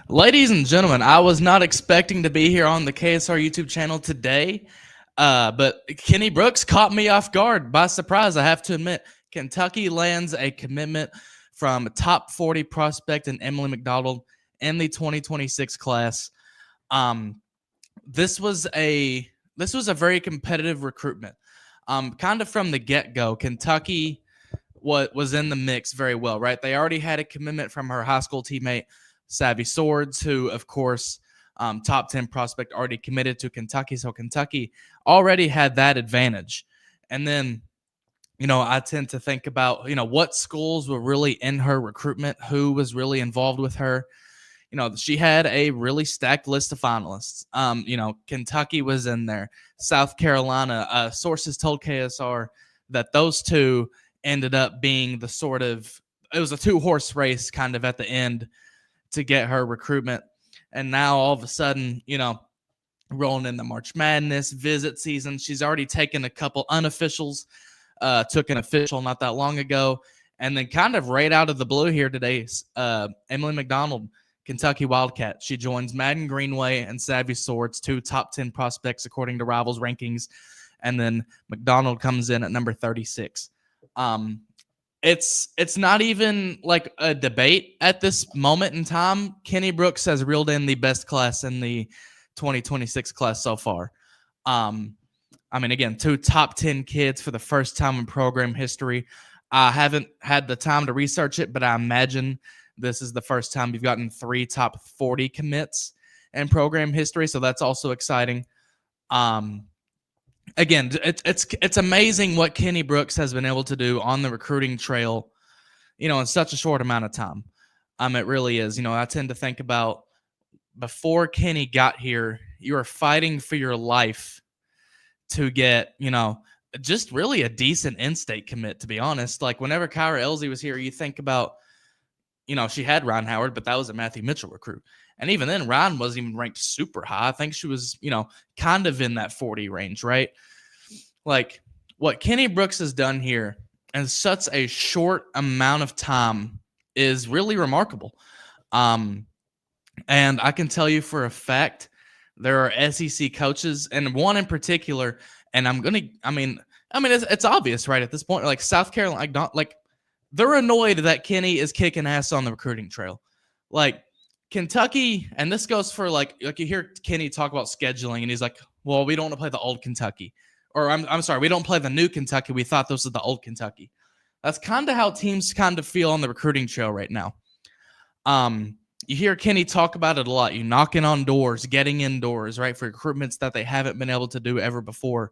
Ladies and gentlemen, I was not expecting to be here on the KSR YouTube channel today, but Kenny Brooks caught me off guard by surprise, I have to admit. Kentucky lands a commitment from top 40 prospect in Emily McDonald in the 2026 class. Um, this was a very competitive recruitment. Kind of from the get-go, Kentucky was in the mix very well, right? They already had a commitment from her high school teammate, Savvy Swords, who, of course, top 10 prospect, already committed to Kentucky. So Kentucky already had that advantage. And then, I tend to think about, what schools were really in her recruitment, who was really involved with her. She had a really stacked list of finalists. Kentucky was in there, South Carolina. Sources told KSR that those two ended up being it was a two-horse race kind of at the end to get her recruitment. And now all of a sudden, rolling into March Madness, visit season, she's already taken a couple unofficials, took an official not that long ago. And then kind of right out of the blue here today, Emily McDonald, Kentucky Wildcat. She joins Madden Greenway and Savvy Swords, two top 10 prospects according to Rivals rankings. And then McDonald comes in at number 36. It's not even like a debate at this moment in time. Kenny Brooks has reeled in the best class in the 2026 class so far. Again, two top 10 kids for the first time in program history. I haven't had the time to research it, but I imagine this is the first time we've gotten 3 top 40 commits in program history, so that's also exciting. Again, it's amazing what Kenny Brooks has been able to do on the recruiting trail, in such a short amount of time. It really is. I tend to think about before Kenny got here, you were fighting for your life to get, just really a decent in-state commit, to be honest. Like whenever Kyra Elsie was here, you think about, she had Ryan Howard, but that was a Matthew Mitchell recruit. And even then, Ryan wasn't even ranked super high. I think she was, kind of in that 40 range, right? Like what Kenny Brooks has done here in such a short amount of time is really remarkable. And I can tell you for a fact, there are SEC coaches, and one in particular, and it's obvious, right, at this point, like South Carolina, they're annoyed that Kenny is kicking ass on the recruiting trail. Like Kentucky, and this goes for like you hear Kenny talk about scheduling, and he's like, well, we don't want to play the old Kentucky. Or I'm sorry, we don't play the new Kentucky. We thought this was the old Kentucky. That's kind of how teams kind of feel on the recruiting trail right now. You hear Kenny talk about it a lot. You knocking on doors, getting indoors, right, for recruitments that they haven't been able to do ever before.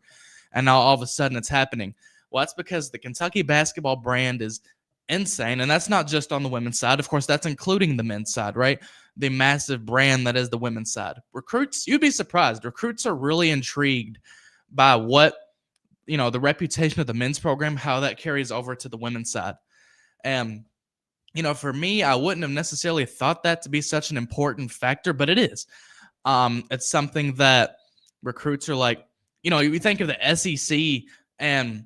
And now all of a sudden it's happening. Well, that's because the Kentucky basketball brand is insane. And that's not just on the women's side. Of course, that's including the men's side, right? The massive brand that is the women's side. Recruits, you'd be surprised. Recruits are really intrigued by what, the reputation of the men's program, how that carries over to the women's side. And, for me, I wouldn't have necessarily thought that to be such an important factor, but it is. It's something that recruits are like, you think of the SEC and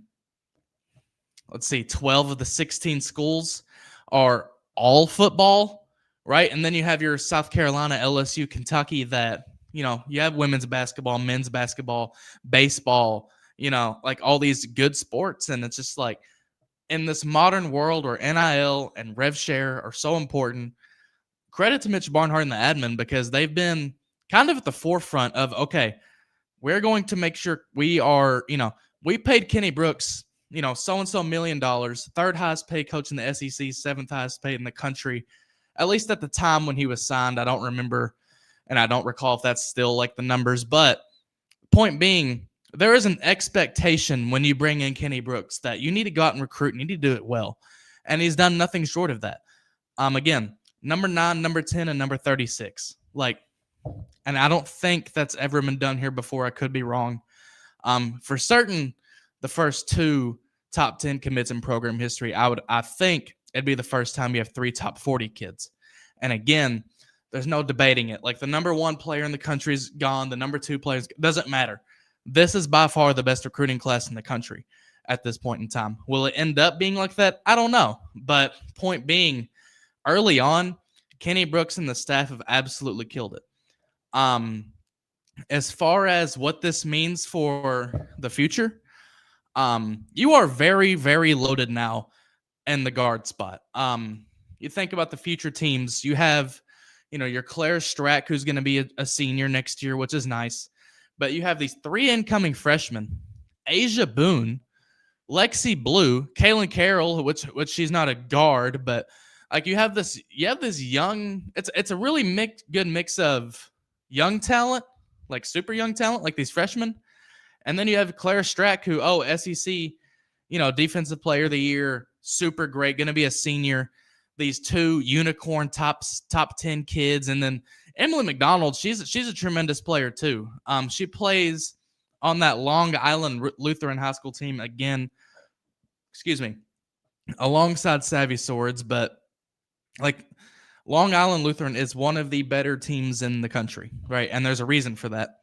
let's see, 12 of the 16 schools are all football, right? And then you have your South Carolina, LSU, Kentucky that, you have women's basketball, men's basketball, baseball, like all these good sports. And it's just like in this modern world where NIL and rev share are so important, credit to Mitch Barnhart and the admin because they've been kind of at the forefront of, okay, we're going to make sure we are, we paid Kenny Brooks, so-and-so $1 million, third highest paid coach in the SEC, seventh highest paid in the country, at least at the time when he was signed. I don't remember, and I don't recall if that's still like the numbers, but point being, there is an expectation when you bring in Kenny Brooks that you need to go out and recruit and you need to do it well. And he's done nothing short of that. Again, number 9, number 10, and number 36. And I don't think that's ever been done here before. I could be wrong. For certain, the first 2 top 10 commits in program history, I think it'd be the first time you have 3 top 40 kids. And again, there's no debating it. Like the number 1 player in the country is gone. The number 2 players doesn't matter. This is by far the best recruiting class in the country at this point in time. Will it end up being like that? I don't know. But point being, early on, Kenny Brooks and the staff have absolutely killed it. As far as what this means for the future, you are very, very loaded now in the guard spot. You think about the future teams, you have, your Claire Strack, who's going to be a senior next year, which is nice. But you have these 3 incoming freshmen, Asia Boone, Lexi Blue, Kaylin Carroll, which she's not a guard, but like you have this young, it's a really good mix of young talent, like super young talent, like these freshmen. And then you have Claire Strack, who, SEC, defensive player of the year, super great, going to be a senior. These 2 unicorn top 10 kids. And then Emily McDonald, she's a tremendous player too. She plays on that Long Island Lutheran high school team again, alongside Savvy Swords. But like Long Island Lutheran is one of the better teams in the country, right? And there's a reason for that.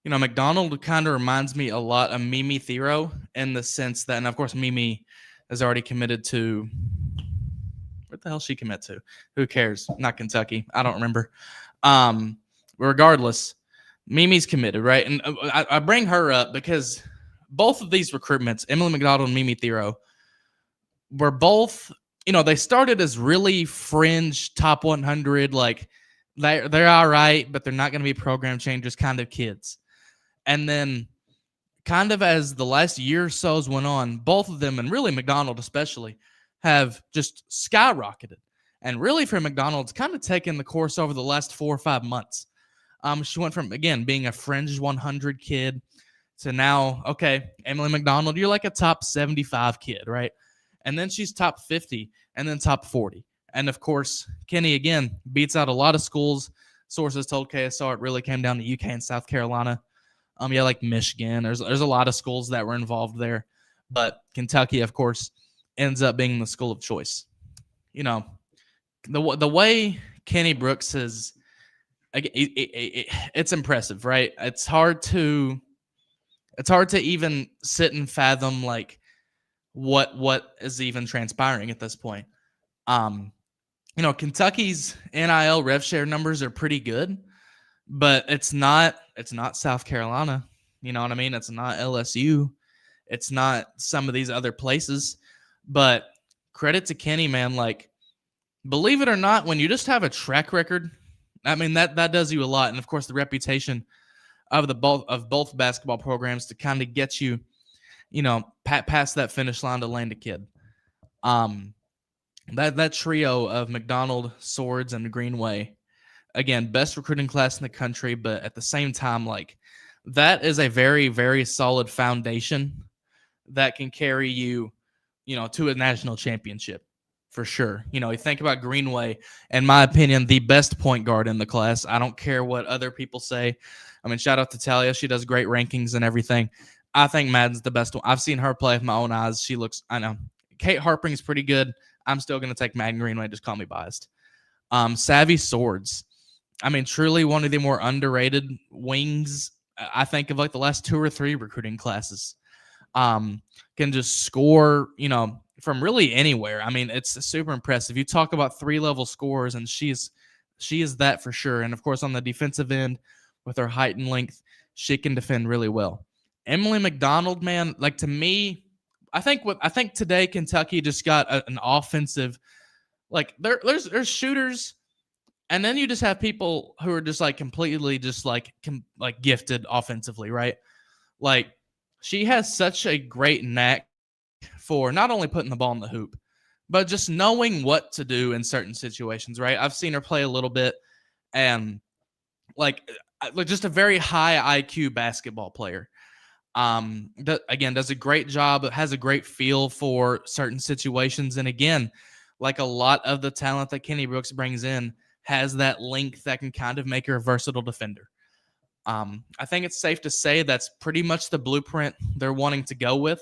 McDonald kind of reminds me a lot of Mimi Thero in the sense that, and of course, Mimi is already committed to, what the hell she commit to? Who cares? Not Kentucky. I don't remember. Regardless, Mimi's committed, right? And I bring her up because both of these recruitments, Emily McDonald and Mimi Thero, were both, they started as really fringe top 100, like they're all right, but they're not going to be program changers kind of kids. And then kind of as the last year or so's went on, both of them, and really McDonald especially, have just skyrocketed. And really for McDonald, it's kind of taken the course over the last 4 or 5 months. She went from, again, being a fringe 100 kid to now, okay, Emily McDonald, you're like a top 75 kid, right? And then she's top 50 and then top 40. And of course, Kenny, again, beats out a lot of schools. Sources told KSR it really came down to UK and South Carolina. Like Michigan. There's a lot of schools that were involved there. But Kentucky, of course, ends up being the school of choice. The way Kenny Brooks is, it's impressive, right? It's hard to even sit and fathom like what is even transpiring at this point. Kentucky's NIL rev share numbers are pretty good, but it's not South Carolina. You know what I mean? It's not LSU. It's not some of these other places. But credit to Kenny, man. Like, believe it or not, when you just have a track record, I mean, that does you a lot. And of course, the reputation of both basketball programs to kind of get you, past that finish line to land a kid. That trio of McDonald, Swords, and Greenway, again, best recruiting class in the country, but at the same time, like, that is a very, very solid foundation that can carry you, to a national championship for sure. You think about Greenway, in my opinion, the best point guard in the class. I don't care what other people say. I mean, shout out to Talia. She does great rankings and everything. I think Madden's the best one. I've seen her play with my own eyes. I know. Kate Harpring's pretty good. I'm still going to take Madden Greenway. Just call me biased. Savvy Swords. I mean, truly one of the more underrated wings, I think, of like the last 2 or 3 recruiting classes. Can just score, from really anywhere. I mean, it's super impressive. You talk about 3-level scorers, and she is that for sure. And of course, on the defensive end, with her height and length, she can defend really well. Emily McDonald, man, like, to me, I think today Kentucky just got an offensive, like, there's shooters, and then you just have people who are just like completely just like gifted offensively, right? Like, she has such a great knack for not only putting the ball in the hoop, but just knowing what to do in certain situations, right? I've seen her play a little bit, and like just a very high IQ basketball player. Again, does a great job, has a great feel for certain situations. And again, like a lot of the talent that Kenny Brooks brings in, has that length that can kind of make her a versatile defender. I think it's safe to say that's pretty much the blueprint they're wanting to go with.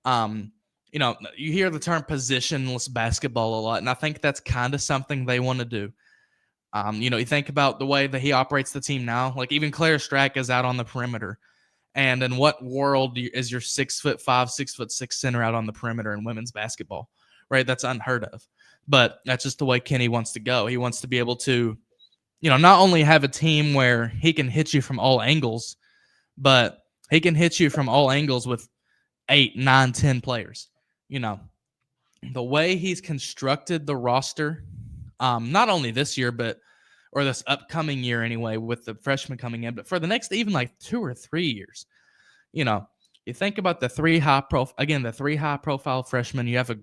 You hear the term positionless basketball a lot, and I think that's kind of something they want to do. You think about the way that he operates the team now, like even Claire Strack is out on the perimeter. And in what world is your 6'5", 6'6" center out on the perimeter in women's basketball, right? That's unheard of. But that's just the way Kenny wants to go. He wants to be able to, not only have a team where he can hit you from all angles, but he can hit you from all angles with 8, 9, 10 players. The way he's constructed the roster, not only this year, or this upcoming year anyway, with the freshmen coming in, but for the next even like 2 or 3 years, you think about the three high profile freshmen. You have a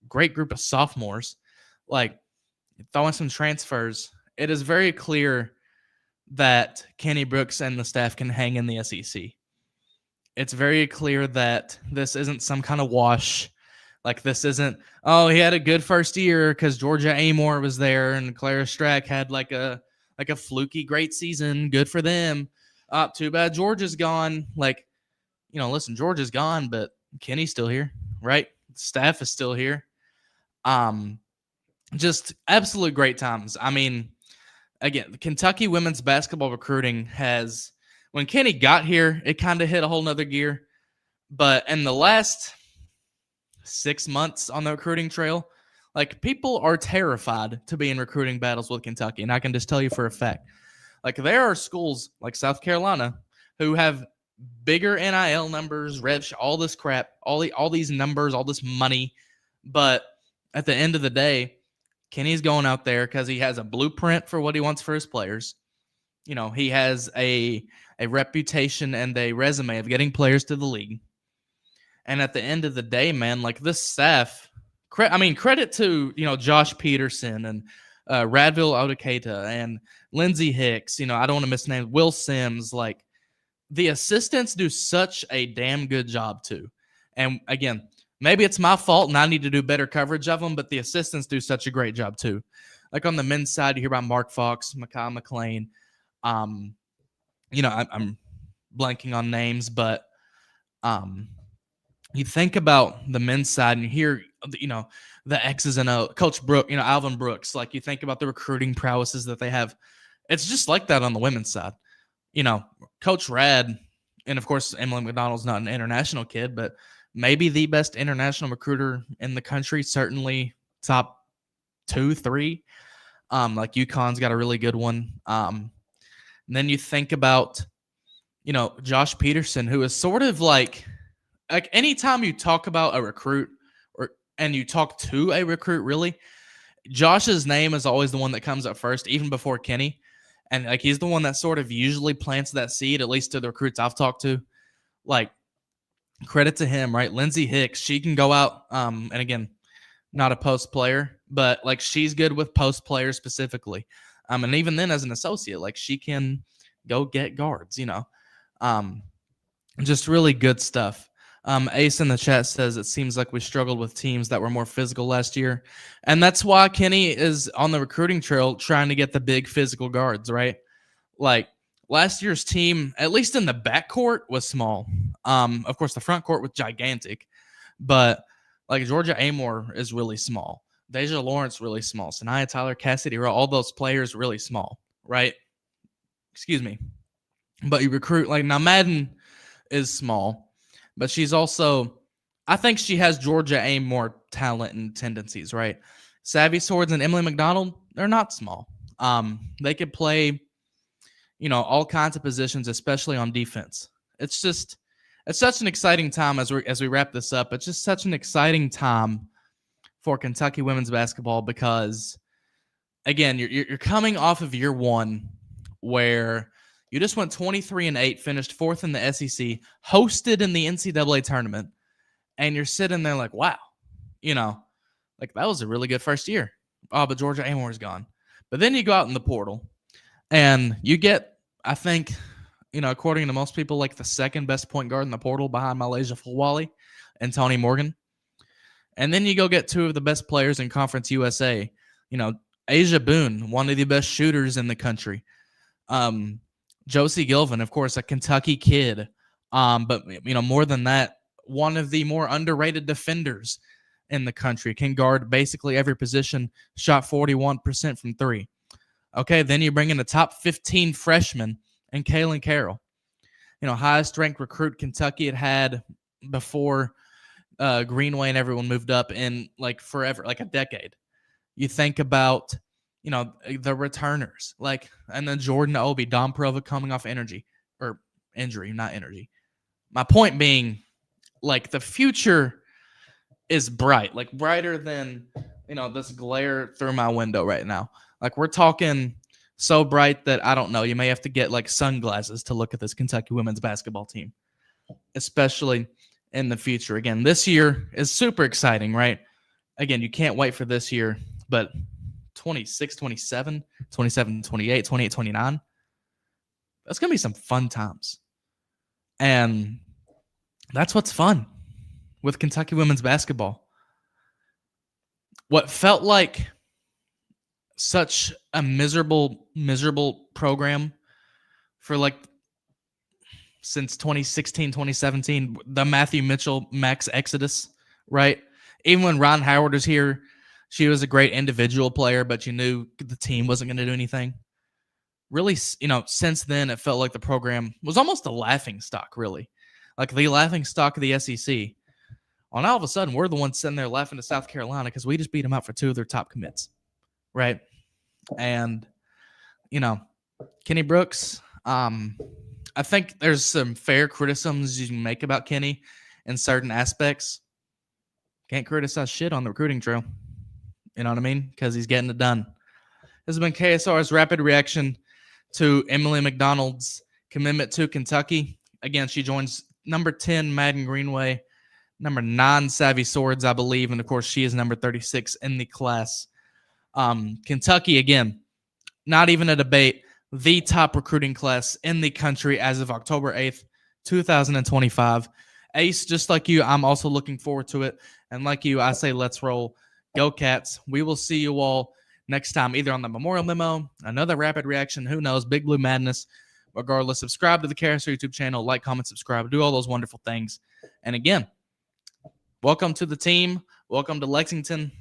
great group of sophomores, like throwing some transfers. It is very clear that Kenny Brooks and the staff can hang in the SEC. It's very clear that this isn't some kind of wash. Like, this isn't, he had a good first year because Georgia Amore was there and Clara Strack had like a fluky great season. Good for them. Too bad Georgia's gone. Like, listen, Georgia's gone, but Kenny's still here, right? Staff is still here. Just absolute great times. I mean, again, Kentucky women's basketball recruiting has, when Kenny got here, it kind of hit a whole nother gear. But in the last 6 months on the recruiting trail, like, people are terrified to be in recruiting battles with Kentucky. And I can just tell you for a fact, like, there are schools like South Carolina who have bigger NIL numbers, all this crap, all these numbers, all this money. But at the end of the day, Kenny's going out there because he has a blueprint for what he wants for his players. He has a reputation and a resume of getting players to the league. And at the end of the day, man, like, this staff, credit to, Josh Peterson and Radville Odekata and Lindsey Hicks. I don't want to miss names. Will Sims. Like, the assistants do such a damn good job too. And again, maybe it's my fault and I need to do better coverage of them, but the assistants do such a great job too. Like, on the men's side, you hear about Mark Fox, Makai McLean. I'm blanking on names, but you think about the men's side and you hear, the X's and O's, Coach Brooks, Alvin Brooks. Like, you think about the recruiting prowesses that they have. It's just like that on the women's side. Coach Rad, and of course, Emily McDonald's not an international kid, but maybe the best international recruiter in the country, certainly top 2, 3. Like, UConn's got a really good one. And then you think about, Josh Peterson, who is sort of like anytime you talk about a recruit and you talk to a recruit, really, Josh's name is always the one that comes up first, even before Kenny. And like, he's the one that sort of usually plants that seed, at least to the recruits I've talked to. Like, credit to him, right? Lindsey Hicks, she can go out, and again, not a post player, but like, she's good with post players specifically. And even then, as an associate, like, she can go get guards, just really good stuff. Ace in the chat says it seems like we struggled with teams that were more physical last year. And that's why Kenny is on the recruiting trail trying to get the big physical guards, right? Like, last year's team, at least in the backcourt, was small. Of course, the front court was gigantic. But like, Georgia Amore is really small. Deja Lawrence, really small. Sanaya Tyler, Cassidy, all those players really small, right? Excuse me. But you recruit, like, now Madden is small. But she's also, I think she has Georgia Amore talent and tendencies, right? Savvy Swords and Emily McDonald, they're not small. They could play, all kinds of positions, especially on defense. It's such an exciting time as we wrap this up. It's just such an exciting time for Kentucky women's basketball because, again, you're coming off of year one where you just went 23-8, finished 4th in the SEC, hosted in the NCAA tournament, and you're sitting there like, wow, like, that was a really good first year. Oh, but Georgia Amore's gone. But then you go out in the portal, and you get, I think, according to most people, like, the second best point guard in the portal behind Malaysia Fulwale and Tony Morgan. And then you go get 2 of the best players in Conference USA. Asia Boone, one of the best shooters in the country. Josie Gilvin, of course, a Kentucky kid. But, more than that, one of the more underrated defenders in the country, can guard basically every position, shot 41% from 3. Okay, then you bring in a top 15 freshman and Kaylin Carroll. Highest ranked recruit Kentucky had before Greenway and everyone moved up in, like, forever, like a decade. You think about, the returners, and then Jordan Obi, Don Prova coming off injury, not energy. My point being, the future is bright, brighter than, this glare through my window right now. We're talking so bright that I don't know. You may have to get sunglasses to look at this Kentucky women's basketball team, especially in the future. Again, this year is super exciting, right? Again, you can't wait for this year, but 26, 27, 27, 28, 28, 29, that's going to be some fun times. And that's what's fun with Kentucky women's basketball. What felt like such a miserable program for since 2016, 2017, the Matthew Mitchell max exodus, right? Even when Ron Howard was here, she was a great individual player, but you knew the team wasn't going to do anything. Really, since then, it felt like the program was almost a laughing stock, really. The laughing stock of the SEC. And all of a sudden, we're the ones sitting there laughing to South Carolina because we just beat them out for 2 of their top commits, right? And, Kenny Brooks, I think there's some fair criticisms you can make about Kenny in certain aspects. Can't criticize shit on the recruiting trail. You know what I mean? Because he's getting it done. This has been KSR's rapid reaction to Emily McDonald's commitment to Kentucky. Again, she joins number 10, Madden Greenway, number 9, Savvy Swords, I believe. And, of course, she is number 36 in the class. Kentucky, again, not even a debate, the top recruiting class in the country as of October 8th, 2025. Ace, just like you, I'm also looking forward to it. And like you, I say let's roll. Go Cats. We will see you all next time, either on the Memorial Memo, another rapid reaction, who knows, Big Blue Madness. Regardless, subscribe to the KSR YouTube channel, like, comment, subscribe, do all those wonderful things. And again, welcome to the team. Welcome to Lexington.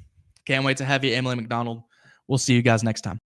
Can't wait to have you, Emily McDonald. We'll see you guys next time.